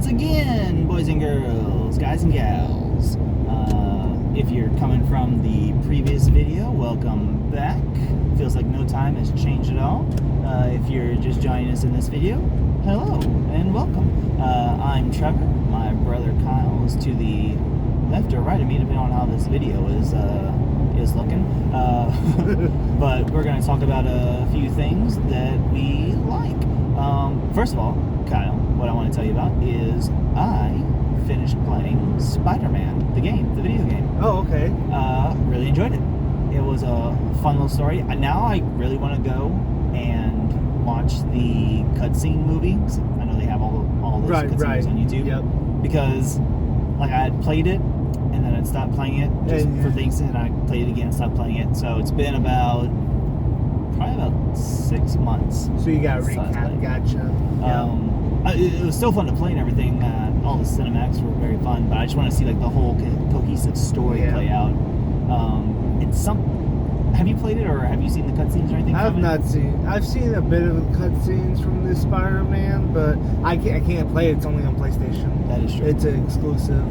once again, boys and girls, guys and gals. If you're coming from the previous video, welcome back. Feels like no time has changed at all. If you're just joining us in this video, hello and welcome. I'm Trevor. My brother Kyle is to the left or right of me, depending on how this video is looking. But we're going to talk about a few things that we like. First of all, Kyle, what I want to tell you about is I finished playing Spider-Man, the video game. Oh, okay. Really enjoyed it. It was a fun little story. Now I really want to go and watch the cutscene movies. I know they have all those cutscenes on YouTube. Yep. Because, like, I had played it, and then I'd stopped playing it just for things, and I played it again and stopped playing it. So it's been probably about 6 months. So you got a recap. Gotcha. It was still fun to play and everything. All the cinematics were very fun, but I just want to see like the whole cohesive story play out. Have you played it, or have you seen the cutscenes or anything? I've seen a bit of the cutscenes from the Spider-Man, but I can't play it. It's only on PlayStation. That is true. It's an exclusive.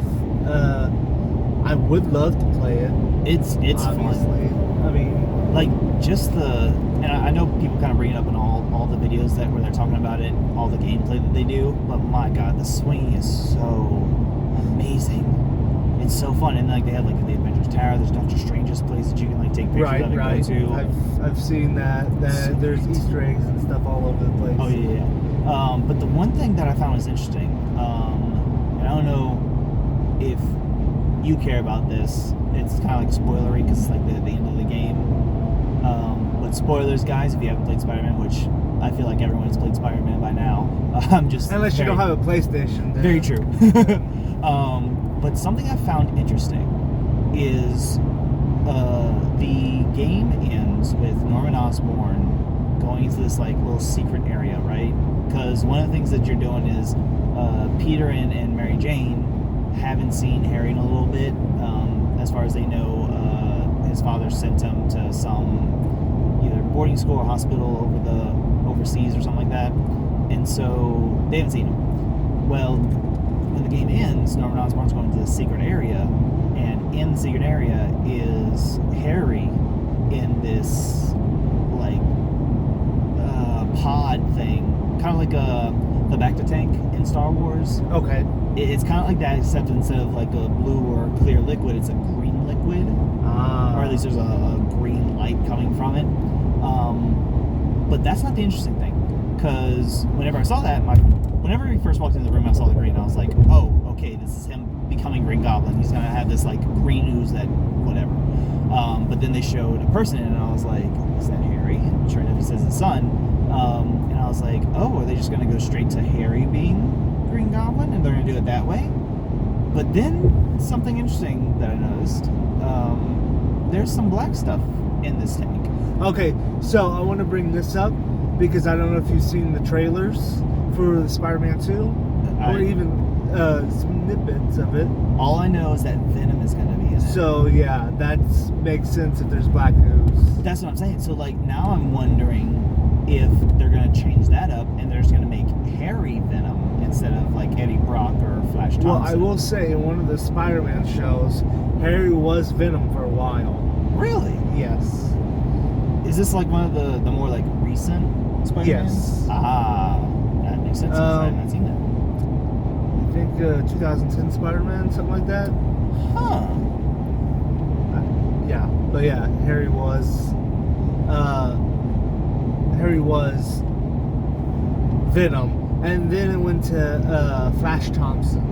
I would love to play it. It's obviously fun. I mean, like just and I know people kind of bring it up in all the videos where they're talking about it, all the gameplay that they do, but my god, the swinging is so amazing. It's so fun, and like they have like the Avengers Tower. There's Doctor Strange's place that you can like take pictures of and go to. I've seen that. There's Easter eggs and stuff all over the place. Oh yeah. But the one thing that I found was interesting, and I don't know if you care about this. It's kind of like spoilery because it's like the end of the game. But spoilers, guys, if you haven't played Spider-Man, which I feel like everyone has played Spider-Man by now. Unless you don't have a PlayStation. Then. Very true. But something I found interesting is the game ends with Norman Osborn going into this like little secret area, right? Because one of the things that you're doing is Peter and Mary Jane haven't seen Harry in a little bit. As far as they know, his father sent him to some either boarding school or hospital overseas or something like that, and so they haven't seen him. Well, when the game ends, Norman Osborn's going to the secret area, and in the secret area is Harry in this like pod thing, kind of like the Bacta tank in Star Wars. Okay. It's kind of like that, except instead of like a blue or clear liquid, it's a green liquid. Or at least there's a green light coming from it. But that's not the interesting thing, because whenever I saw that, whenever he first walked into the room, I saw the green, and I was like, oh, okay, this is him becoming Green Goblin. He's gonna have this like green ooze that whatever. But then they showed a person in it, and I was like, is that Harry? And sure enough, he says his son. And I was like, oh, are they just gonna go straight to Harry being Green Goblin, and they're gonna do it that way? But then something interesting that I noticed, there's some black stuff in this tank. Okay, so I want to bring this up because I don't know if you've seen the trailers for the Spider-Man 2 or even snippets of it. All I know is that Venom is going to be in it. So yeah, that makes sense if there's black ooze. That's what I'm saying. So like now I'm wondering if they're going to change that up and they're just going to make Harry Venom instead of like Eddie Brock or Flash Thompson. Well, I will say in one of the Spider-Man shows, Harry was Venom for a while. Really? Yes. Is this like one of the more like recent Spider-Man? Yes. That makes sense because I haven't seen that. I think 2010 Spider-Man, something like that. Huh. Yeah, but yeah, Harry was Venom, and then it went to Flash Thompson.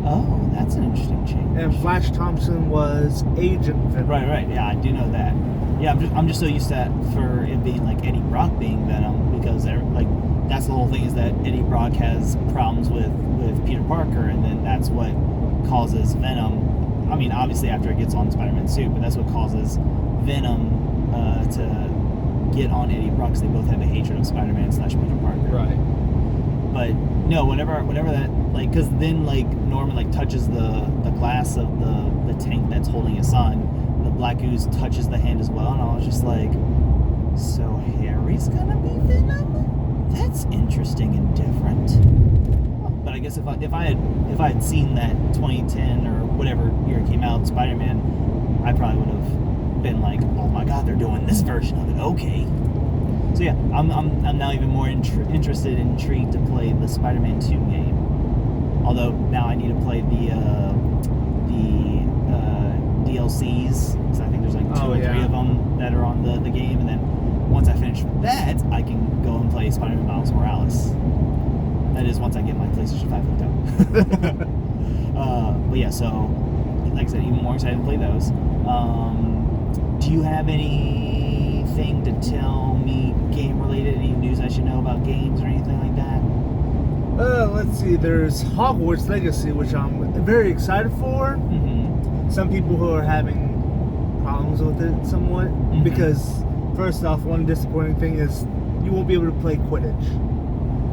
Oh, that's an interesting change. And Flash Thompson was Agent Venom. Right. Yeah, I do know that. Yeah, I'm just so used to that for it being like Eddie Brock being Venom, because they're like that's the whole thing, is that Eddie Brock has problems with Peter Parker, and then that's what causes Venom. I mean, obviously after it gets on Spider-Man's suit, but that's what causes Venom to get on Eddie Brock, because they both have a hatred of Spider-Man / Peter Parker. Right. But no, whenever that, like, because then like Norman like touches the glass of the tank that's holding his son, the black ooze touches the hand as well, and I was just like, so Harry's gonna be Venom? That's interesting and different. But I guess if I had seen that 2010 or whatever year it came out Spider-Man, I probably would have been like, oh my god, they're doing this version of it. Okay. So yeah, I'm now even more interested and intrigued to play the Spider-Man 2 game. Although now I need to play the DLCs, because I think there's like 2 or 3 of them that are on the game, and then once I finish with that, I can go and play Spider-Man Miles Morales. That is once I get my PlayStation 5 hooked up. But yeah, so like I said, even more excited to play those. Do you have anything to tell me game related? Any news I should know about games or anything like that? Let's see. There's Hogwarts Legacy, which I'm very excited for. Mm-hmm. Some people who are having problems with it somewhat, because first off, one disappointing thing is you won't be able to play Quidditch,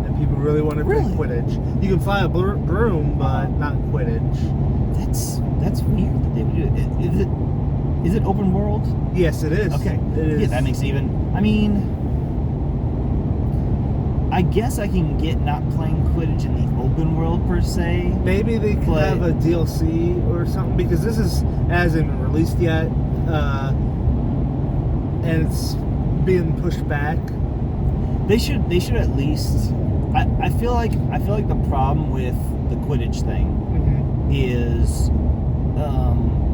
and people really want to play Quidditch. You can fly a broom, but not Quidditch. That's weird that they would do it. Is it open world? Yes, it is. Okay. It is. Yeah, that makes it even. I mean, I guess I can get not playing Quidditch in the open world per se. Maybe they could have a DLC or something, because this hasn't been released yet, and it's being pushed back. They should at least. I feel like the problem with the Quidditch thing is,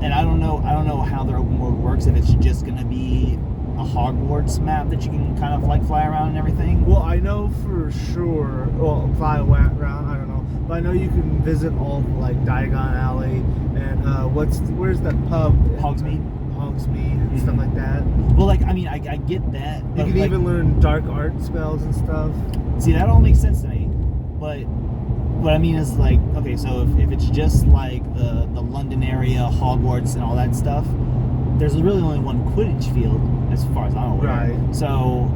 and I don't know how their open world works. If it's just gonna be a Hogwarts map that you can kind of like fly around and everything. Well, I know for sure. Well, fly around, I don't know, but I know you can visit all like Diagon Alley and where's that pub? Hogsmeade and stuff like that. Well, like I mean, I get that. You can even learn dark art spells and stuff. See, that all makes sense to me, but what I mean is like, okay, so if it's just like the London area, Hogwarts, and all that stuff, there's really only one Quidditch field, as far as I'm aware. Right. So,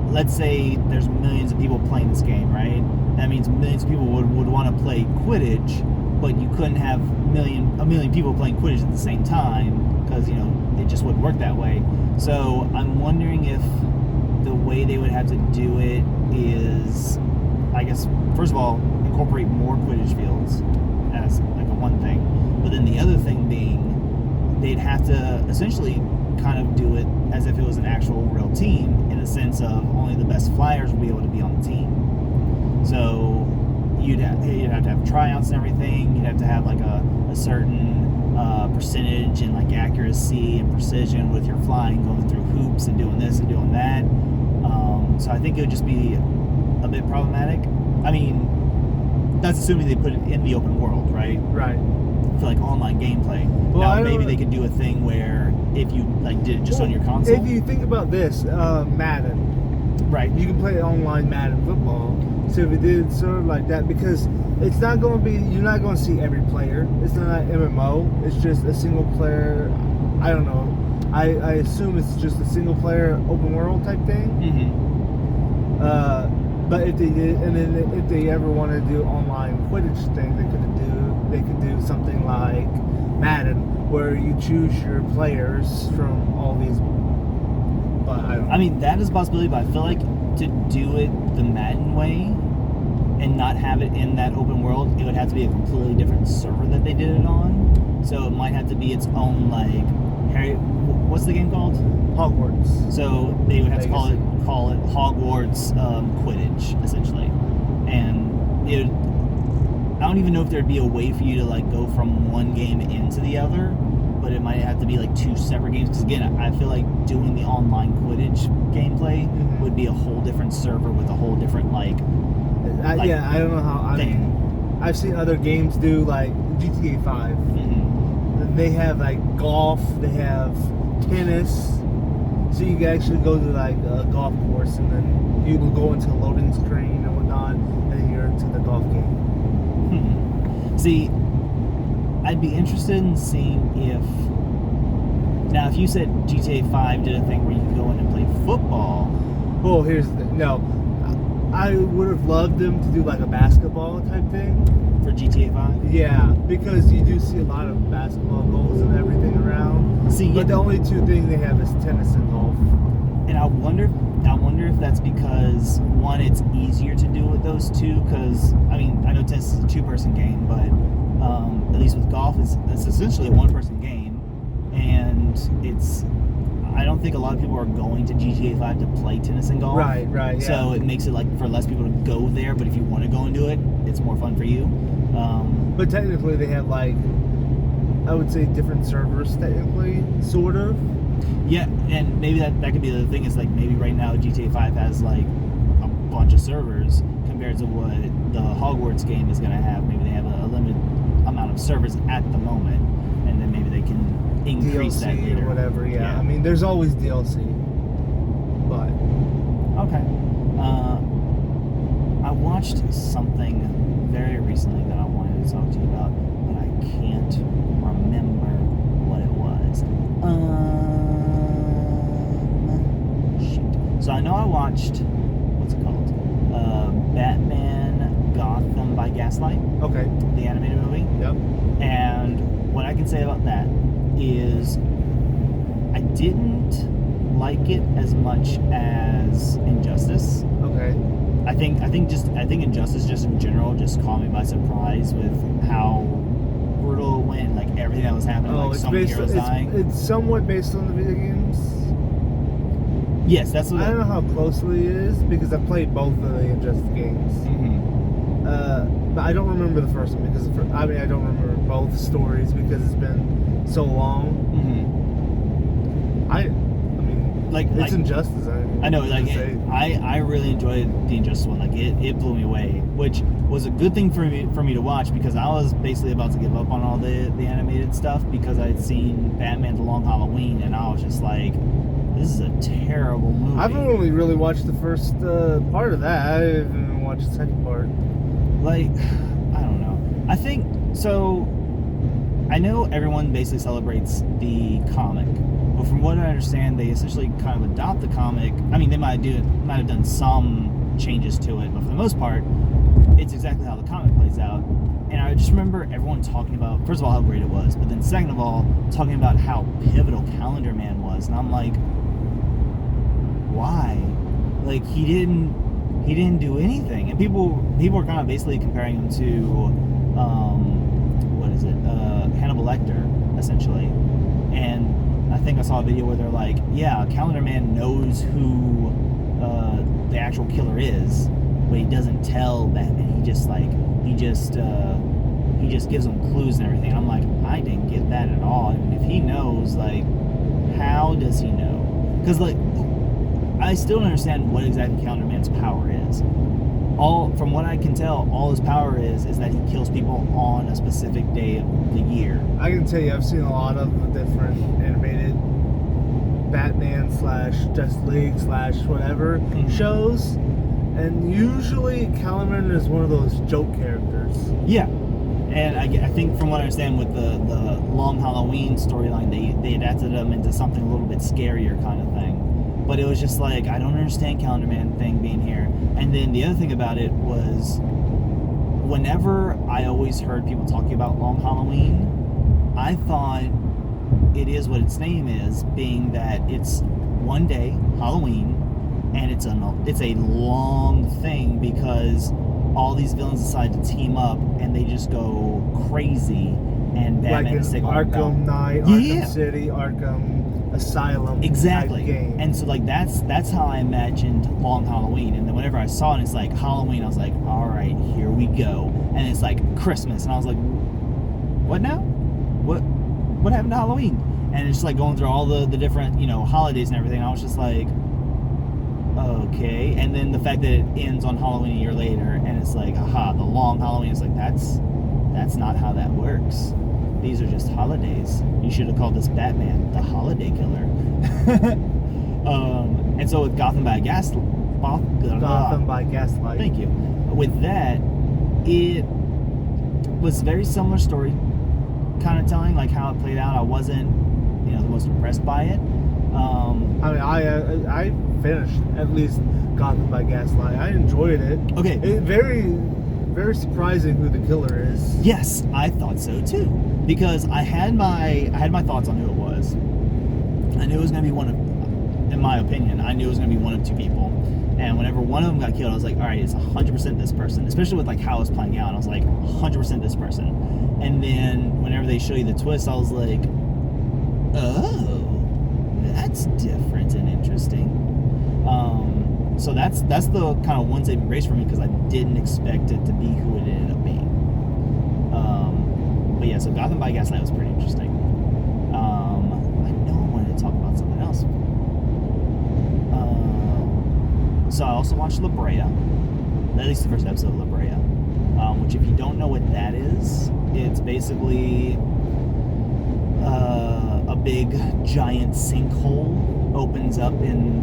let's say there's millions of people playing this game, right? That means millions of people would want to play Quidditch, but you couldn't have a million people playing Quidditch at the same time, because, you know, it just wouldn't work that way. So, I'm wondering if the way they would have to do it is, I guess, first of all, incorporate more Quidditch fields as like a one thing, but then the other thing being, they'd have to essentially kind of do it as if it was an actual real team, in the sense of only the best flyers will be able to be on the team. So you'd have to have tryouts and everything. You'd have to have like a certain percentage and like accuracy and precision with your flying, going through hoops and doing this and doing that. So I think it would just be a bit problematic. I mean, that's assuming they put it in the open world, right? Right. For like online gameplay. Well, now maybe they could do a thing where if you like did it just on your console. If you think about this, Madden, right? You can play online Madden football. So if it did sort of like that, because it's not going to be, you're not going to see every player. It's not an MMO. It's just a single player. I don't know. I assume it's just a single player open world type thing. Mm-hmm. But if they did, and then if they ever want to do online Quidditch thing, they could do something like Madden, where you choose your players from all these. But I don't know. I mean, that is a possibility, but I feel like to do it the Madden way and not have it in that open world, it would have to be a completely different server that they did it on. So it might have to be its own, like, what's the game called? Hogwarts. So they would have to call it Hogwarts Quidditch, essentially. And I don't even know if there'd be a way for you to like go from one game into the other, but it might have to be like 2 separate games. Because again, I feel like doing the online Quidditch gameplay would be a whole different server with a whole different I don't know how. I mean, I've seen other games do like GTA 5. Mm-hmm. They have like golf. They have tennis. So you can actually go to like a golf course, and then you will go into a loading screen and whatnot, and then you're into the golf game. See, I'd be interested in seeing if you said GTA 5 did a thing where you could go in and play football. Well, here's the thing. No, I would have loved them to do like a basketball type thing for GTA 5. Yeah, because you do see a lot of basketball goals and everything around. But the only 2 things they have is tennis and golf. And I wonder if that's because, one, it's easier to do with those two, because I mean, I know tennis is a two-person game, but at least with golf, it's essentially a one-person game, and I don't think a lot of people are going to GTA 5 to play tennis and golf. Right, yeah. So it makes it like for less people to go there, but if you want to go and do it, it's more fun for you. But technically, they have like, I would say, different servers. Technically, sort of. Yeah, and maybe that could be the thing is like maybe right now GTA 5 has like a bunch of servers compared to what the Hogwarts game is going to have. Maybe they have a limited amount of servers at the moment, and then maybe they can increase DLC that later. Or whatever. Yeah, I mean, there's always DLC. But okay, I watched something very recently that I wanted to talk to you about, but I can't remember what it was. Shoot. So I know I watched, what's it called? Batman Gotham by Gaslight. okay. The animated movie. Yep. And what I can say about that is I didn't like it as much as Injustice. Okay. I think Injustice just in general just caught me by surprise with how brutal it went, like everything that was happening, like so many heroes dying. It's somewhat based on the video games. Yes, that's what I don't know how closely it is because I played both of the Injustice games. Mm-hmm. But I don't remember the first one because I don't remember both stories because it's been so long. Mm-hmm. I mean, it's Injustice. I know, like I really enjoyed the Injustice one. Like it blew me away, which was a good thing for me to watch because I was basically about to give up on all the animated stuff because I had seen Batman: The Long Halloween, and I was just like, this is a terrible movie. I've only really watched the first part of that. I haven't watched the second part. Like, I don't know. I think so. I know everyone basically celebrates the comic, but from what I understand, they essentially kind of adopt the comic. I mean, they might have done some changes to it, but for the most part, it's exactly how the comic plays out. And I just remember everyone talking about, first of all, how great it was, but then second of all, talking about how pivotal Calendar Man was, and I'm like, why? Like he didn't do anything, and people are kind of basically comparing him to Hannibal Lecter essentially. And I think I saw a video where they're like, yeah, Calendar Man knows who the actual killer is, but he doesn't tell Batman. He just gives him clues and everything. I'm like, I didn't get that at all. And if he knows, like, how does he know? Because like, I still don't understand what exactly Calendar Man's power is. From what I can tell, all his power is that he kills people on a specific day of the year. I can tell you, I've seen a lot of the different animated Batman / Justice League / whatever shows, and usually Calendar is one of those joke characters. Yeah, and I think from what I understand with the Long Halloween storyline, they adapted him into something a little bit scarier kind of thing. But it was just like, I don't understand Calendar Man thing being here. And then the other thing about it was, whenever I always heard people talking about Long Halloween, I thought it is what its name is, being that it's one day, Halloween, and it's a long thing because all these villains decide to team up and they just go crazy, and Batman is taking Arkham Knight, Arkham City, Arkham Asylum. Exactly. Type game. And so like that's how I imagined Long Halloween. And then whenever I saw it, it's like Halloween, I was like, all right, here we go. And it's like Christmas, and I was like, what now? What happened to Halloween? And it's just like going through all the different holidays and everything. I was just like, okay. And then the fact that it ends on Halloween a year later, and it's like, aha, the Long Halloween. It's like that's not how that works. These are just holidays. You should have called this Batman the Holiday Killer. And so with Gotham by Gaslight. Thank you. With that, it was very similar story kind of telling, like how it played out. I wasn't, the most impressed by it. I finished at least Gotham by Gaslight. I enjoyed it. Okay. Very, very surprising who the killer is. Yes, I thought so too, because I had my thoughts on who it was. I knew it was going to be one of in my opinion, I knew it was going to be one of two people. And whenever one of them got killed, I was like, all right, it's 100% this person. Especially with like how it was playing out, I was like, 100% this person. And then whenever they show you the twist, I was like, oh, that's different and interesting. So that's the kind of one saving grace for me, because I didn't expect it to be who it ended up being. But yeah, so Gotham by Gaslight was pretty interesting. I know I wanted to talk about something else. So I also watched La Brea, at least the first episode of La Brea, which, if you don't know what that is, it's basically a big giant sinkhole opens up in,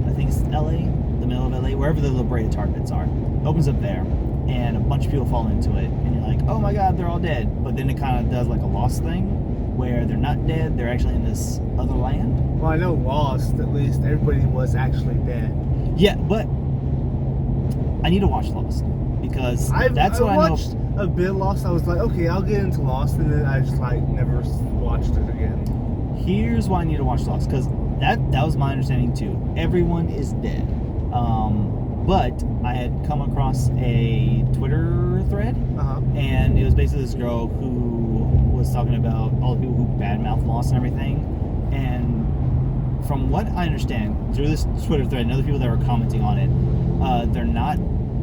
I think it's LA, the middle of LA, wherever the La Brea tar pits are, opens up there, and a bunch of people fall into it, and you're like, oh my god, they're all dead. But then it kind of does like a Lost thing, where they're not dead, they're actually in this other land. Well, I know Lost, at least everybody was actually dead. Yeah, but I need to watch Lost, because I I watched a bit Lost. I was like, okay, I'll get into Lost, and then I just like never watched it again. Here's why I need to watch Lost, because that was my understanding too. Everyone is dead. But I had come across a Twitter thread, and it was basically this girl who was talking about all the people who badmouth Lost and everything. And from what I understand through this Twitter thread and other people that were commenting on it, they're not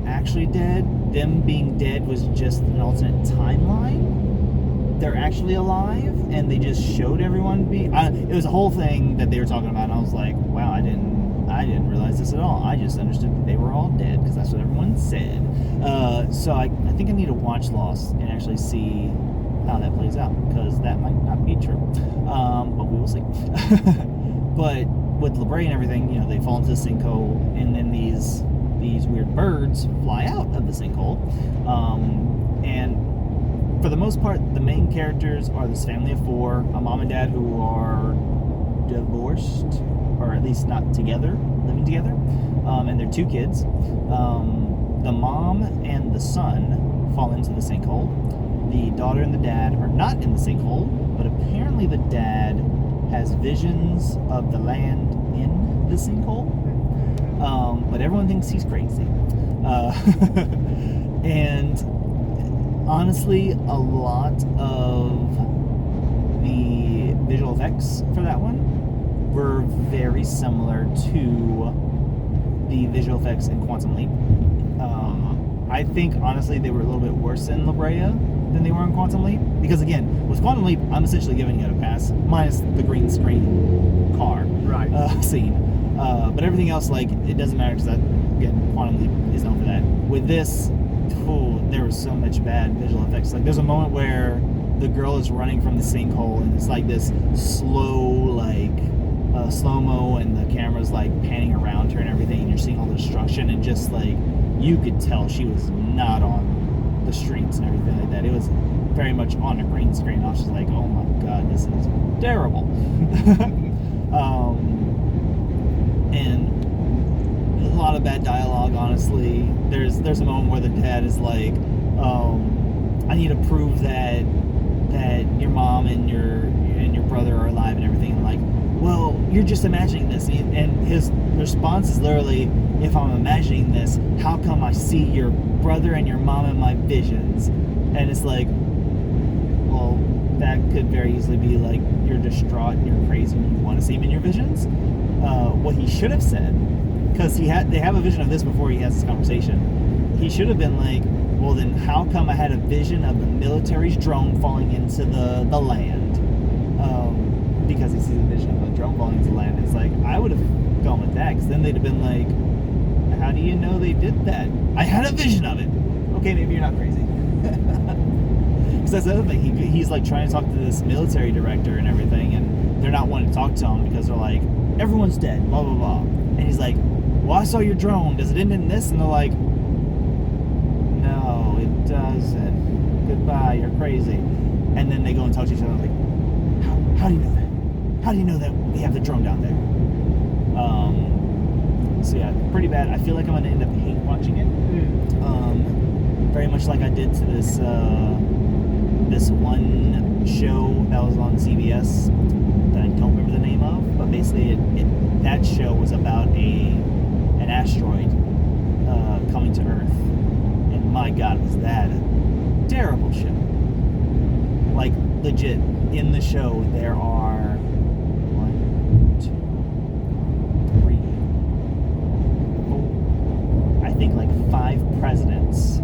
actually dead. Them being dead was just an alternate timeline. They're actually alive, and they just showed everyone it was a whole thing that they were talking about, and I was like, wow, I didn't realize this at all. I just understood that they were all dead, because that's what everyone said. So I think I need to watch Lost and actually see how that plays out, because that might not be true. But we will see. But with La Brea and everything, you know, they fall into the sinkhole, and then these weird birds fly out of the sinkhole. And for the most part, the main characters are this family of four, a mom and dad who are divorced, or at least not together, living together, and their two kids. The mom and the son fall into the sinkhole. The daughter and the dad are not in the sinkhole, but apparently the dad has visions of the land in the sinkhole. But everyone thinks he's crazy. And honestly, a lot of the visual effects for that one were very similar to the visual effects in Quantum Leap. I think, honestly, they were a little bit worse in La Brea than they were in Quantum Leap. Because, again, with Quantum Leap, I'm essentially giving it a pass, minus the green screen car scene. But everything else, like, it doesn't matter, because, again, Quantum Leap is known for that. With this, there was so much bad visual effects. Like, there's a moment where the girl is running from the sinkhole, and it's like this slow-mo, and the camera's like panning around her and everything, and you're seeing all the destruction, and just like, you could tell she was not on the streets and everything like that. It was very much on a green screen. I was just like, oh my god, this is terrible. And a lot of bad dialogue, honestly. There's a moment where the dad is like, I need to prove that your mom and your brother are alive and everything. And like, well, you're just imagining this. And his response is literally, if I'm imagining this, how come I see your brother and your mom in my visions? And it's like, well, that could very easily be like, you're distraught and you're crazy and you want to see him in your visions. What he should have said, because they have a vision of this before he has this conversation, he should have been like, well, then how come I had a vision of the military's drone falling into the land? Because he sees a vision of a drone falling into the land. It's like, I would have gone with that, because then they'd have been like, how do you know they did that? I had a vision of it. Okay, maybe you're not crazy. Because that's the other thing. He's like trying to talk to this military director and everything, and they're not wanting to talk to him because they're like, everyone's dead, blah, blah, blah. And he's like, well, I saw your drone. Does it end in this? And they're like, no, it doesn't. Goodbye, you're crazy. And then they go and talk to each other like, how do you know that? How do you know that we have the drone down there? So yeah, pretty bad. I feel like I'm going to end up hate watching it. Very much like I did to this one show that was on CBS that I don't remember the name of, but basically that show was about an asteroid coming to Earth, and my God, was that a terrible show. Like, legit, in the show there are 1, 2, 3, 4, I think like 5 presidents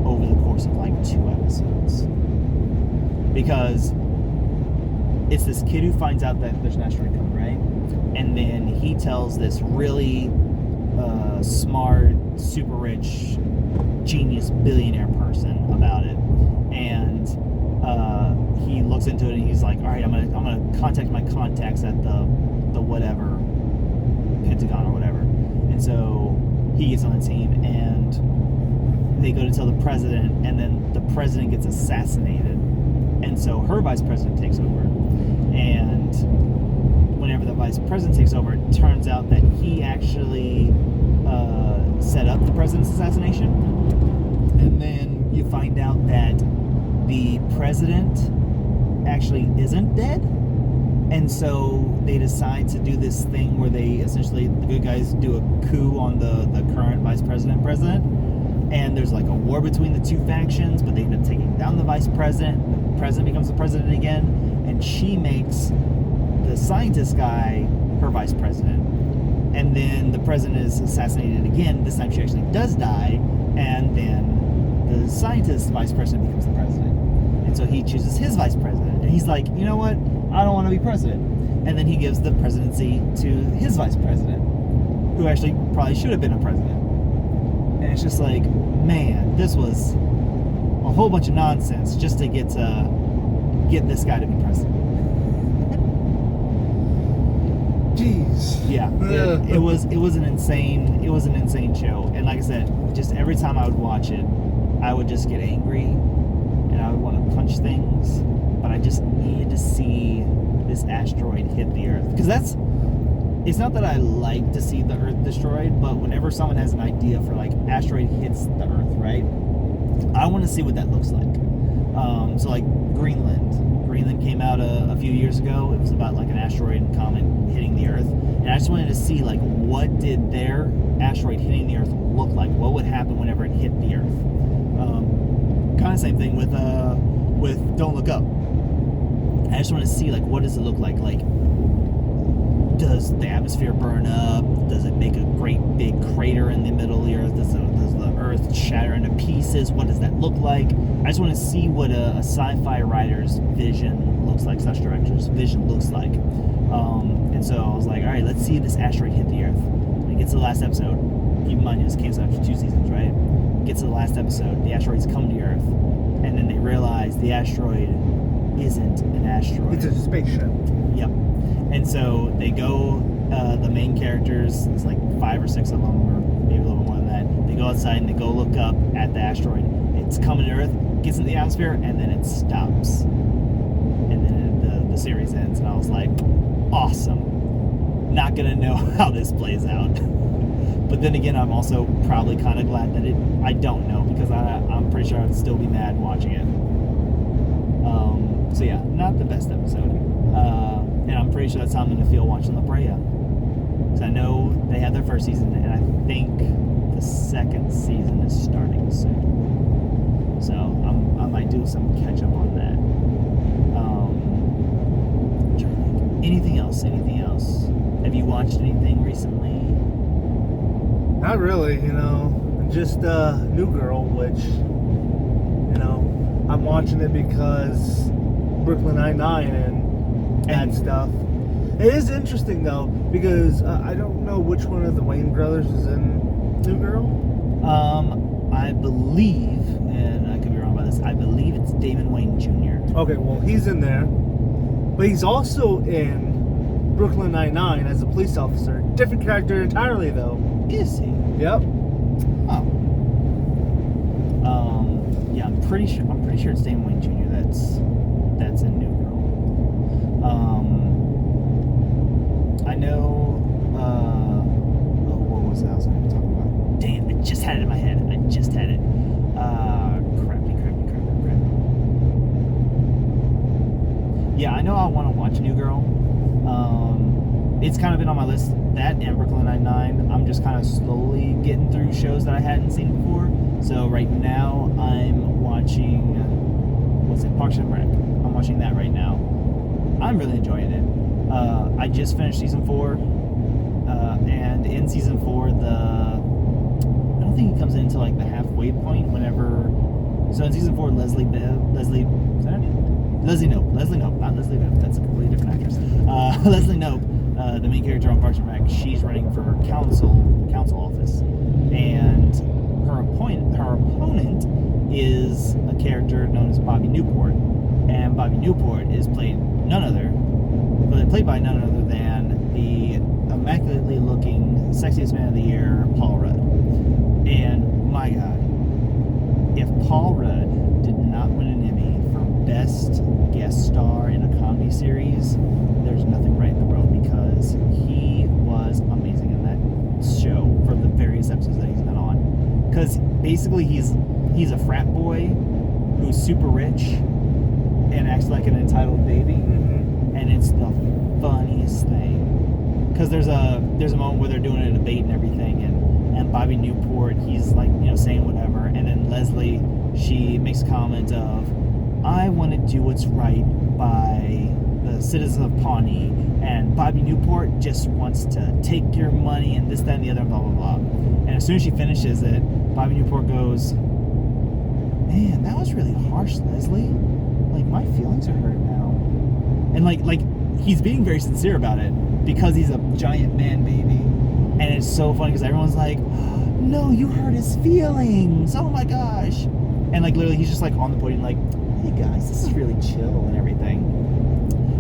over the course of like 2 episodes, because it's this kid who finds out that there's an asteroid coming, right? And then he tells this really smart, super rich, genius, billionaire person about it, and he looks into it and he's like, all right, I'm gonna contact my contacts at the whatever Pentagon or whatever. And so he gets on the team and they go to tell the president, and then the president gets assassinated, and so her vice president takes over. And whenever the vice president takes over, it turns out that he actually set up the president's assassination. And then you find out that the president actually isn't dead. And so they decide to do this thing where they essentially, the good guys do a coup on the current vice president. And there's like a war between the two factions, but they end up taking down the vice president. The president becomes the president again, and she makes the scientist guy her vice president. And then the president is assassinated again. This time she actually does die, and then the scientist vice president becomes the president. And so he chooses his vice president, and he's like, you know what? I don't want to be president. And then he gives the presidency to his vice president, who actually probably should have been a president. And it's just like, man, this was a whole bunch of nonsense just to get this guy to be president. Jeez. Yeah, it was an insane show. And like I said, just every time I would watch it, I would just get angry and I would want to punch things, but I just needed to see this asteroid hit the Earth, because it's not that I like to see the Earth destroyed, but whenever someone has an idea for like asteroid hits the Earth, right, I want to see what that looks like. So like Greenland came out a few years ago. It was about like an asteroid and comet hitting the Earth, and I just wanted to see like what did their asteroid hitting the Earth look like. What would happen whenever it hit the Earth? Kind of same thing with Don't Look Up. I just want to see like what does it look like. Like, does the atmosphere burn up? Does it make a great big crater in the middle of the Earth? Does the Earth shatter into pieces? What does that look like? I just want to see what a sci-fi writer's vision looks like, such director's vision looks like. And so I was like, all right, let's see this asteroid hit the Earth. And it gets to the last episode. Keep in mind, this came out after 2 seasons, right? Gets to the last episode, the asteroids come to Earth, and then they realize the asteroid isn't an asteroid. It's a spaceship. Yep. And so they go, the main characters, it's like 5 or 6 of them, or maybe a little bit more than that. They go outside and they go look up at the asteroid. It's coming to Earth, gets in the atmosphere, and then it stops. And then the series ends, and I was like, awesome. Not gonna know how this plays out. But then again, I'm also probably kind of glad that I don't know, because I'm pretty sure I'd still be mad watching it. So yeah, not the best episode. And I'm pretty sure that's how I'm going to feel watching La Brea. Because I know they had their first season, and I think the second season is starting soon. So I might do some catch up on that. I'm trying to think. Anything else? Have you watched anything recently? Not really, just New Girl, which, I'm watching it because Brooklyn Nine-Nine and that stuff. It is interesting though, because I don't know which one of the Wayne brothers is in New Girl. I believe, and I could be wrong about this, I believe it's Damon Wayne Jr. Okay, well, he's in there, but he's also in Brooklyn Nine-Nine as a police officer. Different character entirely though. Is he? Yep. Oh. Yeah, I'm pretty sure it's Damon Wayne Jr. that's in New Girl. I know. What was that I was going to talk about? Damn, I just had it in my head. Crappy. Yeah, I know I want to watch New Girl, It's kind of been on my list. That and Brooklyn Nine-Nine. I'm just kind of slowly getting through shows that I hadn't seen before. So right now I'm watching, Parks and Rec. I'm watching that right now. I'm really enjoying it. I just finished season 4, and in season 4, I don't think he comes into like the halfway point whenever. So in season 4, Leslie Knope, not Leslie Knope. That's a completely different actress. Leslie Knope, the main character on Parks and Rec, she's running for her council office, and her opponent is a character known as Bobby Newport, and Bobby Newport is played by none other than the immaculately looking, sexiest man of the year, Paul Rudd. And my God, if Paul Rudd did not win an Emmy for Best Guest Star in a Comedy Series, there's nothing right in the world, because he was amazing in that show for the various episodes that he's been on. Because basically he's a frat boy who's super rich and acts like an entitled baby, and it's the funniest thing. Because there's a moment where they're doing a debate and everything, and Bobby Newport, he's like, saying whatever, and then Leslie, she makes a comment of, I want to do what's right by the citizens of Pawnee, and Bobby Newport just wants to take your money and this, that, and the other, blah, blah, blah. And as soon as she finishes it, Bobby Newport goes, man, that was really harsh, Leslie. Like, my feelings are hurt now. And like he's being very sincere about it, because he's a giant man baby. And it's so funny because everyone's like, no, you hurt his feelings. Oh my gosh. And like literally he's just like on the podium like, hey guys, this is really chill and everything.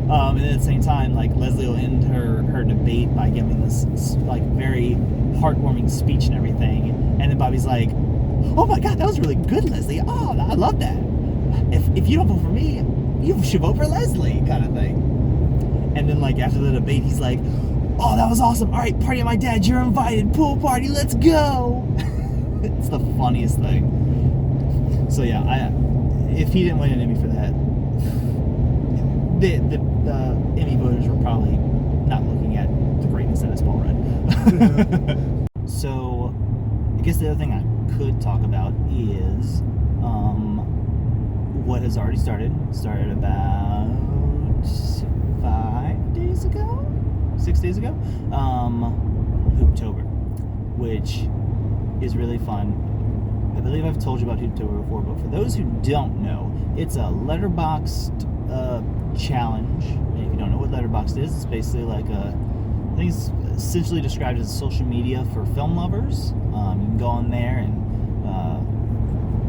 And then at the same time, like Leslie will end her debate by giving this like very heartwarming speech and everything. And then Bobby's like, oh my God, that was really good, Leslie. Oh, I love that. If you don't vote for me, you should vote for Leslie, kind of thing. And then like after the debate, he's like, oh, that was awesome. All right, party at my dad's. You're invited. Pool party. Let's go. It's the funniest thing. So yeah, if he didn't win an Emmy for that, the Emmy voters were probably not looking at the greatness that is Paul Rudd. So I guess the other thing I could talk about is what has already started about 6 days ago, Hooptober, which is really fun. I believe I've told you about Hooptober before, but for those who don't know, it's a letterboxed challenge. And if you don't know what letterboxed is, it's basically like I think it's essentially described as social media for film lovers. You can go on there and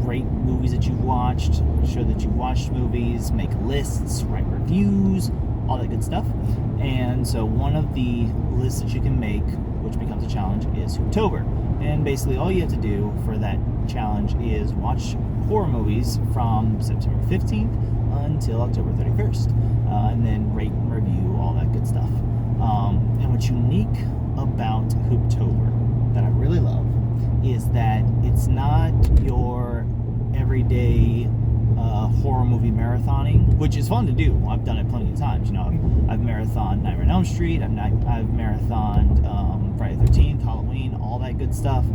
rate movies that you've watched, show that you've watched movies, make lists, write reviews, all that good stuff. And so one of the lists that you can make, which becomes a challenge, is Hooptober. And basically all you have to do for that challenge is watch horror movies from September 15th until October 31st. And then rate and review, all that good stuff. And what's unique about Hooptober that I really love is that it's not your everyday horror movie marathoning, which is fun to do. I've done it plenty of times. I've marathoned Nightmare on Elm Street. I've marathoned Friday the 13th, Halloween, all that good stuff.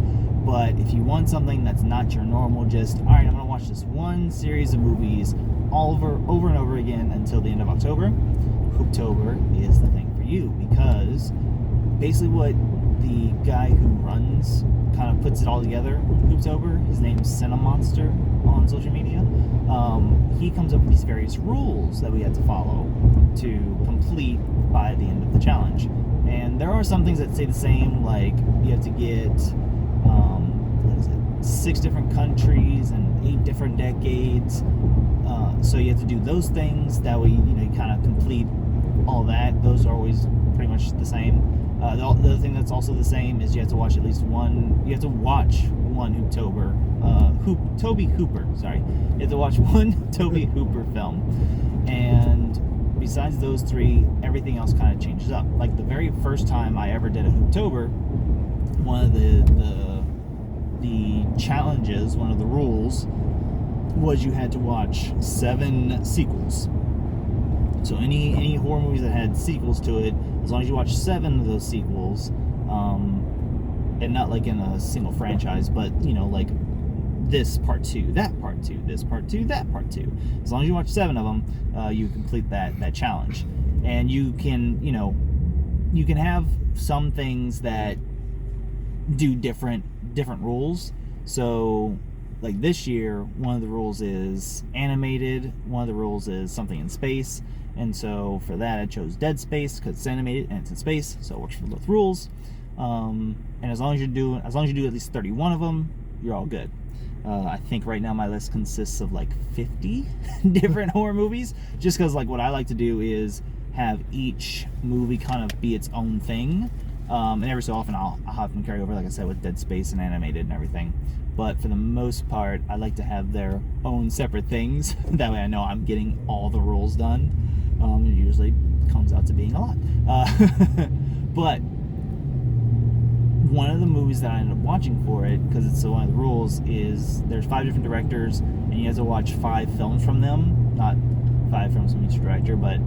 But if you want something that's not your normal, just all right, I'm gonna watch this one series of movies over and over again until the end of October, Hooptober is the thing for you, because basically what the guy who runs kind of puts it all together, Hooptober, his name's Cinemonster on social media. He comes up with these various rules that we had to follow to complete by the end of the challenge. And there are some things that stay the same, like you have to get 6 different countries and 8 different decades. So you have to do those things. That way, you kind of complete all that. Those are always pretty much the same. The other thing that's also the same is you have to watch at least one. You have to watch one Hooptober. Toby Hooper. Sorry, you have to watch one Toby Hooper film. And besides those 3, everything else kind of changes up. Like the very first time I ever did a Hooptober, one of the challenges, one of the rules, was you had to watch 7 sequels. So any horror movies that had sequels to it, as long as you watch 7 of those sequels, and not like in a single franchise, but like this part 2, that part 2, this part 2, that part 2. As long as you watch 7 of them, you complete that challenge. And you can have some things that do different rules. So like this year, one of the rules is animated, one of the rules is something in space, and so for that I chose Dead Space because it's animated and it's in space, so it works for both rules. And as long as you do at least 31 of them, you're all good. I think right now my list consists of like 50 different horror movies, just because like what I like to do is have each movie kind of be its own thing. And every so often I'll have them carry over, like I said, with Dead Space and animated and everything. But for the most part, I like to have their own separate things. That way I know I'm getting all the rules done. It usually comes out to being a lot. But one of the movies that I ended up watching for it, because it's one of the rules, is there's 5 different directors, and you have to watch 5 films from them. Not 5 films from each director, but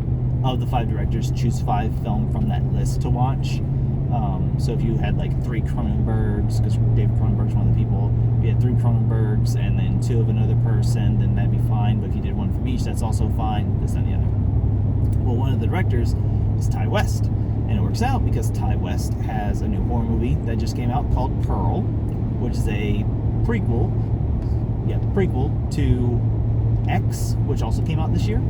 of the 5 directors, choose 5 films from that list to watch. So if you had like 3 Cronenbergs, because David Cronenberg's one of the people, if you had 3 Cronenbergs and then 2 of another person, then that'd be fine. But if you did 1 from each, that's also fine. This and the other. Well, one of the directors is Ty West, and it works out because Ty West has a new horror movie that just came out called Pearl, which is a prequel to X, which also came out this year.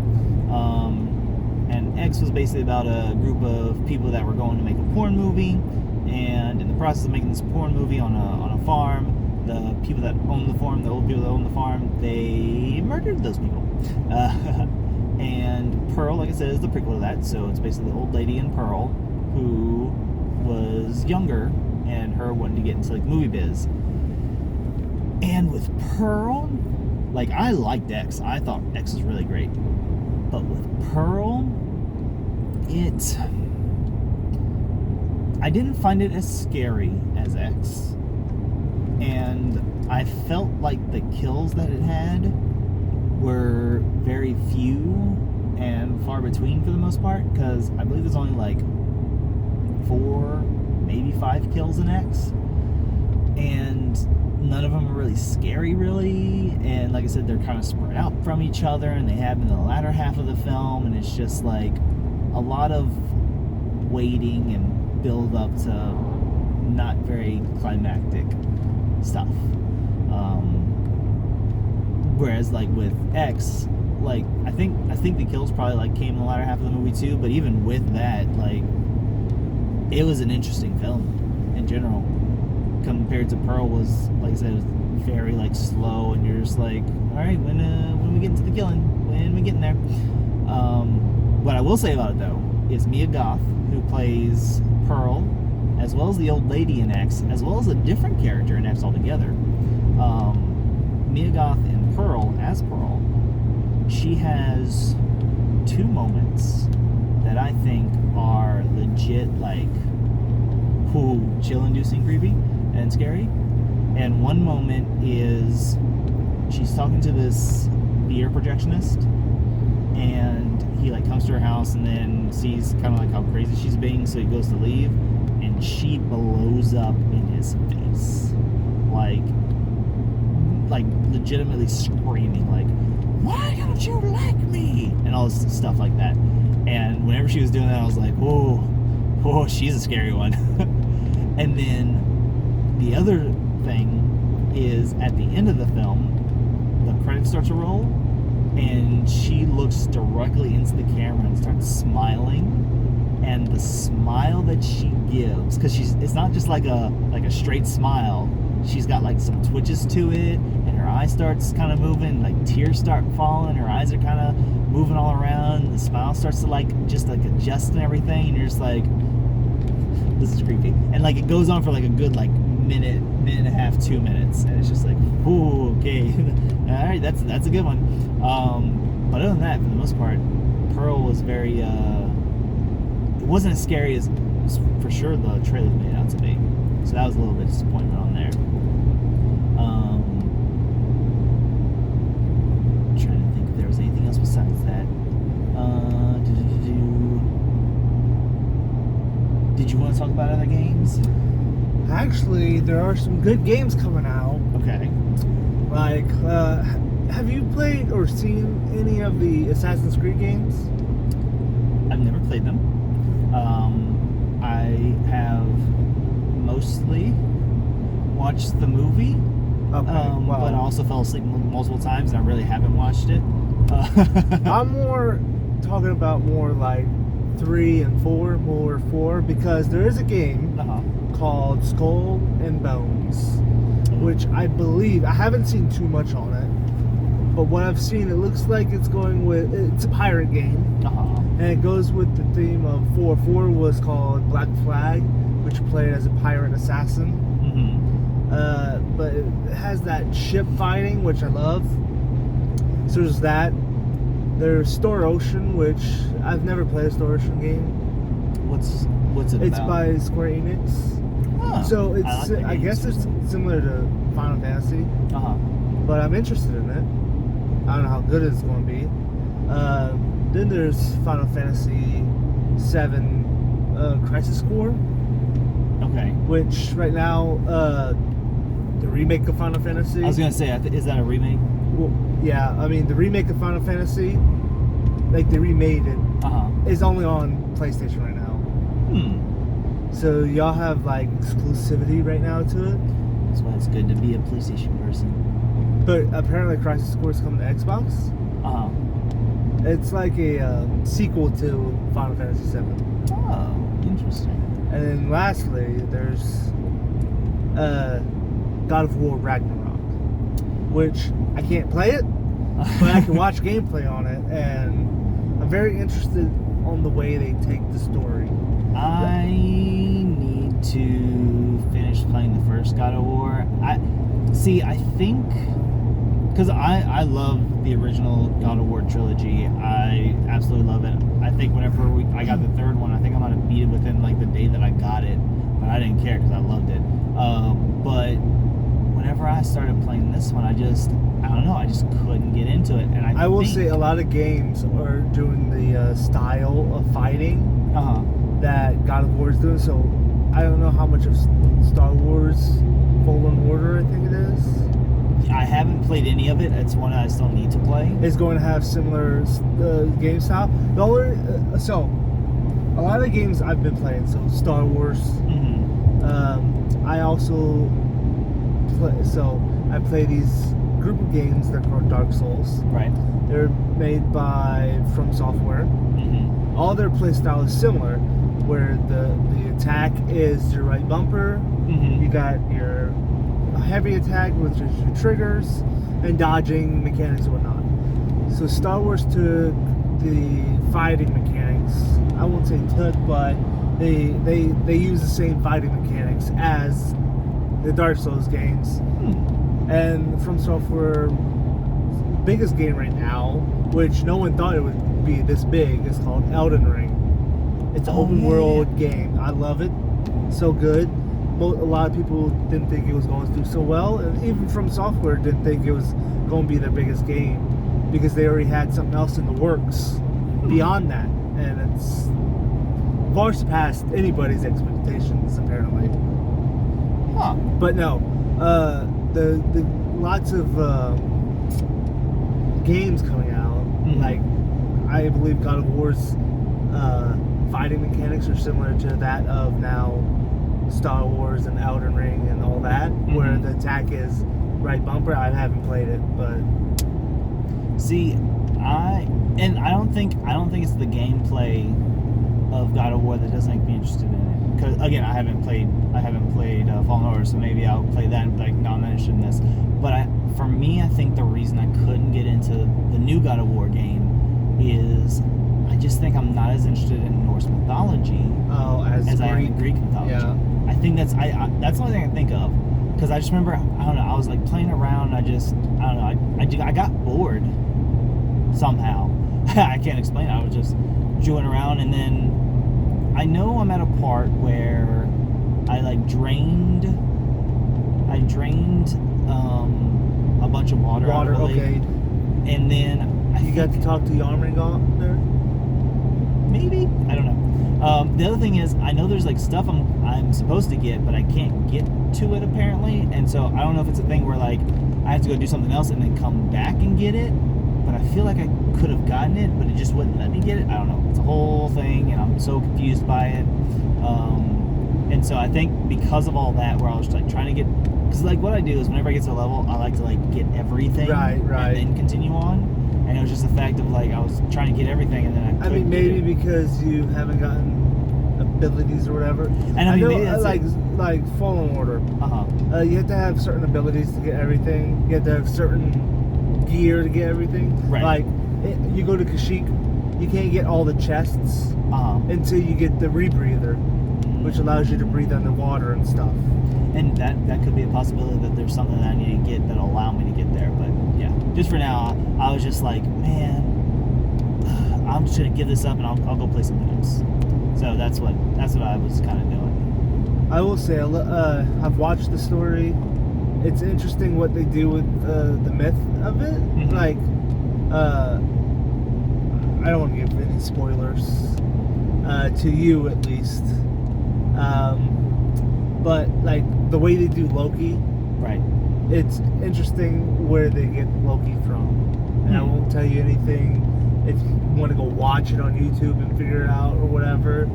And X was basically about a group of people that were going to make a porn movie, and in the process of making this porn movie on a farm, the people that own the farm, the old people that own the farm, they murdered those people. And Pearl, like I said, is the prequel to that. So it's basically the old lady in Pearl who was younger and her wanting to get into like movie biz. And with Pearl, like I liked X. I thought X was really great. But with Pearl, I didn't find it as scary as X. And I felt like the kills that it had were very few and far between for the most part, because I believe there's only like 4, maybe 5 kills in X. And none of them are really scary, really. And like I said, they're kind of spread out from each other, and they happen in the latter half of the film, and it's just like a lot of waiting and build up to not very climactic stuff. Whereas like with X, like I think the kills probably like came in the latter half of the movie too, but even with that, like it was an interesting film in general. Compared to Pearl was, like I said, it was very like slow, and you're just like, all right, when we get into the killing, when we get in there. What I will say about it though is Mia Goth, who plays Pearl, as well as the old lady in X, as well as a different character in X altogether. Mia Goth in Pearl, as Pearl, she has 2 moments that I think are legit like, chill-inducing, creepy and scary. And one moment is she's talking to this VR projectionist, and he like comes to her house and then sees kind of like how crazy she's being, so he goes to leave, and she blows up in his face, like legitimately screaming like, why don't you like me, and all this stuff like that. And whenever she was doing that, I was like, whoa, she's a scary one. And then the other thing is at the end of the film, the credits start to roll, and she looks directly into the camera and starts smiling. And the smile that she gives, because it's not just like a straight smile. She's got like some twitches to it, and her eye starts kind of moving, like tears start falling, her eyes are kind of moving all around, the smile starts to like just like adjust and everything, and you're just like, this is creepy. And like it goes on for like a good like minute and a half, 2 minutes, and it's just like, ooh, okay. All right, that's a good one. But other than that, for the most part, Pearl was very it wasn't as scary as for sure the trailer made it out to be, so that was a little bit of disappointment on there. I'm trying to think if there was anything else besides that. want to talk about other games? Actually, there are some good games coming out. Okay. Like, have you played or seen any of the Assassin's Creed games? I've never played them. I have mostly watched the movie, Okay, wow. but I also fell asleep multiple times, and I really haven't watched it. I'm more talking about more like 3 and 4, more 4, because there is a game called Skull and Bones, which I believe, I haven't seen too much on it, but what I've seen, it looks like it's going with, it's a pirate game, and it goes with the theme of 4. 4 was called Black Flag, which played as a pirate assassin. But it has that ship fighting, which I love. So there's that. There's Star Ocean, which I've never played a Star Ocean game. What's it It's about? by Square Enix. Oh, So it's, like the I guess games. it's similar to Final Fantasy, but I'm interested in it. I don't know how good it's going to be. Then there's Final Fantasy 7 Crisis Core, Okay. which right now, the remake of Final Fantasy. I was gonna say, is that a remake? Well, yeah, I mean, the remake of Final Fantasy, like they remade it, is only on PlayStation right now. So y'all have like exclusivity right now to it. That's why it's good to be a PlayStation person. But apparently Crisis Core is coming to Xbox. It's like a sequel to Final Fantasy 7. Oh, interesting. And then lastly, there's God of War Ragnarok, which I can't play it, but I can watch gameplay on it, and I'm very interested on the way they take the story. I need to finish playing the first God of War. I think because I love the original God of War trilogy. I absolutely love it. I think whenever I got the third one, I think I'm gonna beat it within like the day that I got it, but I didn't care because I loved it. But whenever I started playing this one, I don't know, I just couldn't get into it. And I will say a lot of games are doing the style of fighting that God of War is doing. So I don't know how much of Star Wars Fallen Order, I think it is. I haven't played any of it. It's one I still need to play. Is going to have similar game style. The only so a lot of the games I've been playing, so Star Wars. I also I play these group of games that are called Dark Souls. Right. They're made by From Software. All their play style is similar, where the attack is your right bumper. You got your heavy attack, which is your triggers, and dodging mechanics and whatnot. So Star Wars took the fighting mechanics. I won't say took, but they use the same fighting mechanics as the Dark Souls games. And From Software biggest game right now, which no one thought it would be this big, is called Elden Ring. It's an open world game. I love it. So good. A lot of people didn't think it was going to do so well, and even From Software didn't think it was going to be their biggest game because they already had something else in the works beyond that, and it's far surpassed anybody's expectations apparently. But no, the lots of games coming out, like I believe God of War's fighting mechanics are similar to that of now Star Wars and Elden Ring and all that, where the attack is right bumper. I haven't played it, but see, I don't think it's the gameplay of God of War that doesn't make me interested in it. Because again, I haven't played Fallen Order, so maybe I'll play that and be like, no, I'm not interested in this. But for me, I think the reason I couldn't get into the new God of War game is I just think I'm not as interested in Norse mythology as I am in Greek mythology. Yeah. I think that's the only thing I can think of. Because I just remember, I don't know, I was like playing around, I got bored somehow. I can't explain it. I was just jewing around, and then I know I'm at a part where I drained a bunch of water out of the lake. Okay. And then You got to talk to Yarmingott there? maybe, I don't know. The other thing is, I know there's like stuff I'm supposed to get, but I can't get to it apparently, and so I don't know if it's a thing where like I have to go do something else and then come back and get it. But I feel like I could have gotten it, but it just wouldn't let me get it. I don't know. It's a whole thing, and I'm so confused by it. And so I think because of all that, where I was like trying to get, because like what I do is whenever I get to a level, I like to like get everything, Right. and then continue on. And it was just the fact of like I was trying to get everything, and then I couldn't. I mean, maybe get it. because you haven't gotten abilities or whatever. And I mean, know, maybe that's like Fallen Order. You have to have certain abilities to get everything. You have to have certain gear to get everything. Right. Like you go to Kashyyyk, you can't get all the chests until you get the rebreather, which allows you to breathe underwater and stuff. And that could be a possibility that there's something that I need to get that'll allow me to get there. But yeah, just for now, I was just like, man, I'm just gonna give this up and I'll go play something else. So that's what I was kind of doing. I will say, I've watched the story. It's interesting what they do with the myth of it. Mm-hmm. Like, I don't want to give any spoilers to you, at least. But like the way they do Loki, right? It's interesting where they get Loki from, and I won't tell you anything. If you want to go watch it on YouTube and figure it out or whatever,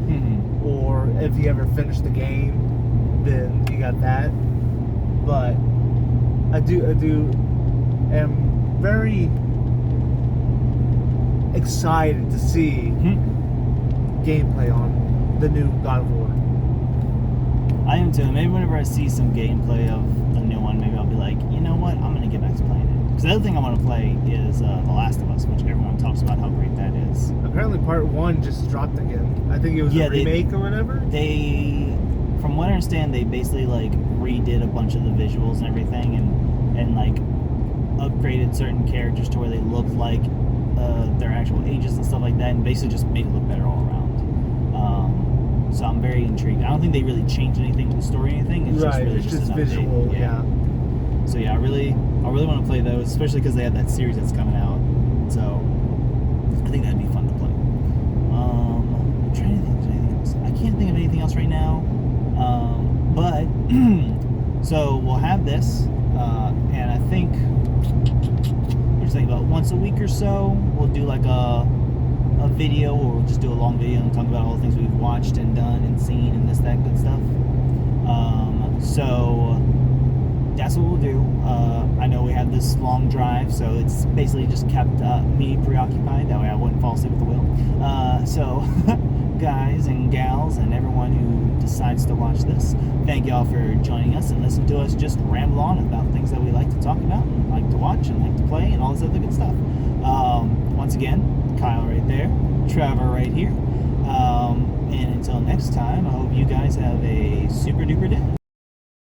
or if you ever finish the game, then you got that. But I am very excited to see gameplay on the new God of War. I am too. Maybe whenever I see some gameplay of the new one, maybe I'll be like, you know what, I'm gonna get back to playing it. Because the other thing I want to play is The Last of Us, which everyone talks about how great that is. Apparently, part 1 just dropped again. I think it was a remake or whatever. From what I understand, they basically like redid a bunch of the visuals and everything, and like upgraded certain characters to where they looked like their actual ages and stuff like that, and basically just made it look better all around. So I'm very intrigued. I don't think they really changed anything with the story or anything. It's just really just an visual, update. Yeah. So yeah, I really want to play those, especially because they have that series that's coming out. So I think that'd be fun to play. I'm trying to think of anything else. I can't think of anything else right now. But so we'll have this, and I think we're just thinking about once a week or so. We'll do like a video, or we'll just do a long video and talk about all the things we've watched and done and seen and that good stuff. So that's what we'll do. I know we have this long drive, so it's basically just kept me preoccupied. That way I wouldn't fall asleep at the wheel. So guys and gals and everyone who decides to watch this, thank y'all for joining us and listen to us just ramble on about things that we like to talk about and like to watch and like to play and all this other good stuff. Once again, Kyle right there, Trevor right here. And until next time, I hope you guys have a super duper day.